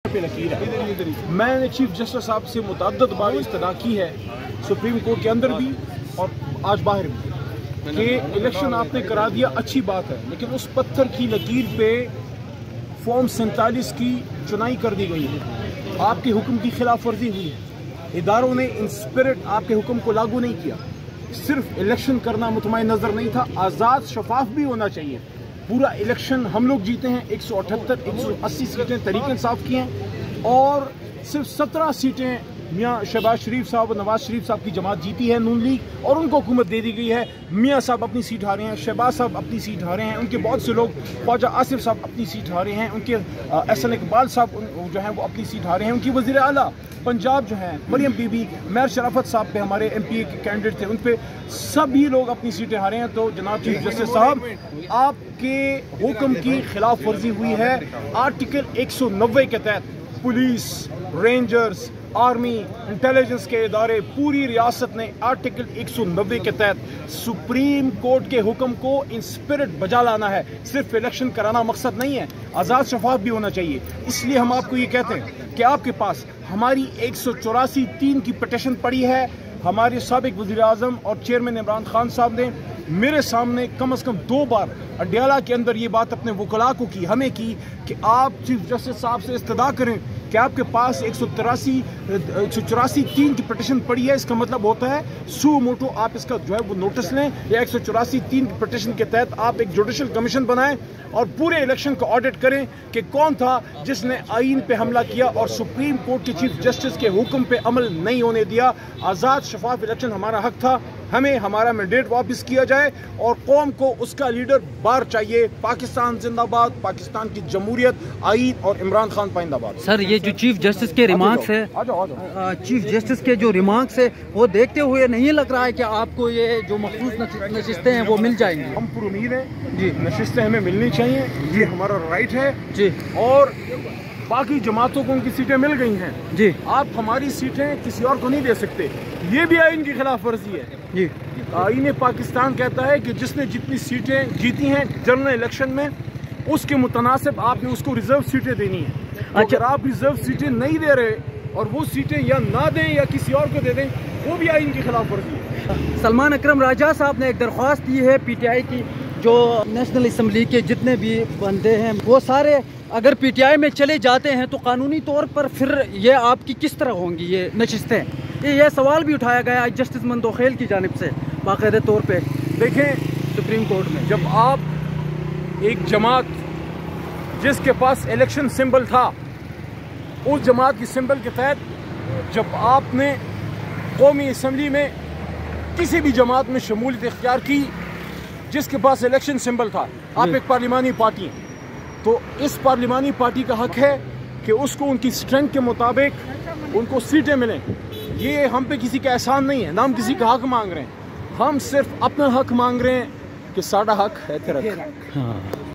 पे लकीर है। मैंने चीफ जस्टिस साहब से मुतअद्दिद बार इस्तदा की है, सुप्रीम कोर्ट के अंदर भी और आज बाहर भी, कि इलेक्शन आपने करा दिया, अच्छी बात है, लेकिन उस पत्थर की लकीर पे फॉर्म 47 की चुनाई कर दी गई है। आपके हुक्म की खिलाफ वर्जी हुई है। इदारों ने इन स्पिरिट आपके हुक्म को लागू नहीं किया। सिर्फ इलेक्शन करना मुतमईन नजर नहीं था, आज़ाद शफाफ भी होना चाहिए। पूरा इलेक्शन हम लोग जीते हैं, 178 180 सीटें तरीके इंसाफ की हैं और सिर्फ 17 सीटें मियाँ शहबाज शरीफ साहब और नवाज शरीफ साहब की जमात जीती है, नून लीग, और उनको हुकूमत दे दी गई है। मियाँ साहब अपनी सीट हारे हैं, शहबाज साहब अपनी सीट हारे हैं, उनके बहुत से लोग, ख्वाजा आसिफ साहब अपनी सीट हारे हैं, उनके एहसन इकबाल साहब जो हैं वो अपनी सीट हारे हैं, उनकी वज़ीर आला पंजाब जो हैं मरियम बीबी, मेयर शराफत साहब पे हमारे MPA के कैंडिडेट थे, उन पे सभी लोग अपनी सीटें हारे हैं। तो जनाब चीफ जस्टिस साहब, आपके हुक्म की खिलाफ वर्जी हुई है। आर्टिकल 190 के तहत पुलिस, रेंजर्स, आर्मी, इंटेलिजेंस के इदारे, पूरी रियासत ने आर्टिकल 190 के तहत सुप्रीम कोर्ट के हुक्म को इन स्पिरिट बजा लाना है। सिर्फ इलेक्शन कराना मकसद नहीं है, आज़ाद शफाफ भी होना चाहिए। इसलिए हम आपको ये कहते हैं कि आपके पास हमारी 184(3) की पिटीशन पड़ी है। हमारे साबिक वज़ीर आज़म और चेयरमैन इमरान खान साहब ने मेरे सामने कम से कम 2 बार अडयाला के अंदर ये बात अपने वकला को की, हमें की, कि आप चीफ जस्टिस साहब से इस्तदा करें कि आपके पास 184(3) की पिटीशन पड़ी है। इसका मतलब होता है सू मोटो आप इसका जो है वो नोटिस लें, या 184(3) की पिटीशन के तहत आप एक जुडिशल कमीशन बनाएं और पूरे इलेक्शन का ऑडिट करें कि कौन था जिसने आईन पे हमला किया और सुप्रीम कोर्ट के चीफ जस्टिस के हुक्म पे अमल नहीं होने दिया। आज़ाद शफाफ इलेक्शन हमारा हक था, हमें हमारा मैंडेट वापस किया जाए और कौम को उसका लीडर बार चाहिए। पाकिस्तान जिंदाबाद, पाकिस्तान की जमहूरियत, आईन और इमरान खान पाइंदाबाद। सर, ये जो चीफ जस्टिस के रिमार्क्स है, चीफ जस्टिस के जो रिमार्क्स है वो देखते हुए नहीं लग रहा है कि आपको ये जो मखसूस नशिस्तें हैं वो मिल जाएंगी? हम पूरी उम्मीद है जी, नशिस्तें हमें मिलनी चाहिए, ये हमारा राइट है जी। और बाकी जमातों को उनकी सीटें मिल गई हैं जी, आप हमारी सीटें किसी और को नहीं दे सकते, ये भी आईन की खिलाफ वर्जी है जी। आईन पाकिस्तान कहता है कि जिसने जितनी सीटें जीती हैं जनरल इलेक्शन में, उसके मुतनासिब आपने उसको रिजर्व सीटें देनी है। अच्छा, अगर आप रिजर्व सीटें नहीं दे रहे और वो सीटें या ना दें या किसी और को दे दें, वो भी आईन की खिलाफ वर्जी है। सलमान अकरम राजा साहब ने एक दरख्वास्त दी है PTI की, जो नेशनल असम्बली के जितने भी बंदे हैं वो सारे अगर PTI में चले जाते हैं तो कानूनी तौर पर फिर ये आपकी किस तरह होंगी ये नशिस्तें? ये सवाल भी उठाया गया है जस्टिस मंदोखेल की जानिब से बाकायदे तौर पे। देखें, सुप्रीम कोर्ट में जब आप एक जमात जिसके पास इलेक्शन सिंबल था, उस जमात की सिंबल के तहत जब आपने कौमी असम्बली में किसी भी जमात में शमूलियत इख्तियार की जिसके पास इलेक्शन सिंबल था, आप एक पार्लिमानी पार्टी हैं, तो इस पार्लिमानी पार्टी का हक है कि उसको उनकी स्ट्रेंथ के मुताबिक उनको सीटें मिलें। ये हम पे किसी का एहसान नहीं है, ना हम किसी का हक मांग रहे हैं, हम सिर्फ अपना हक मांग रहे हैं कि साड़ा हक है तेरा हक।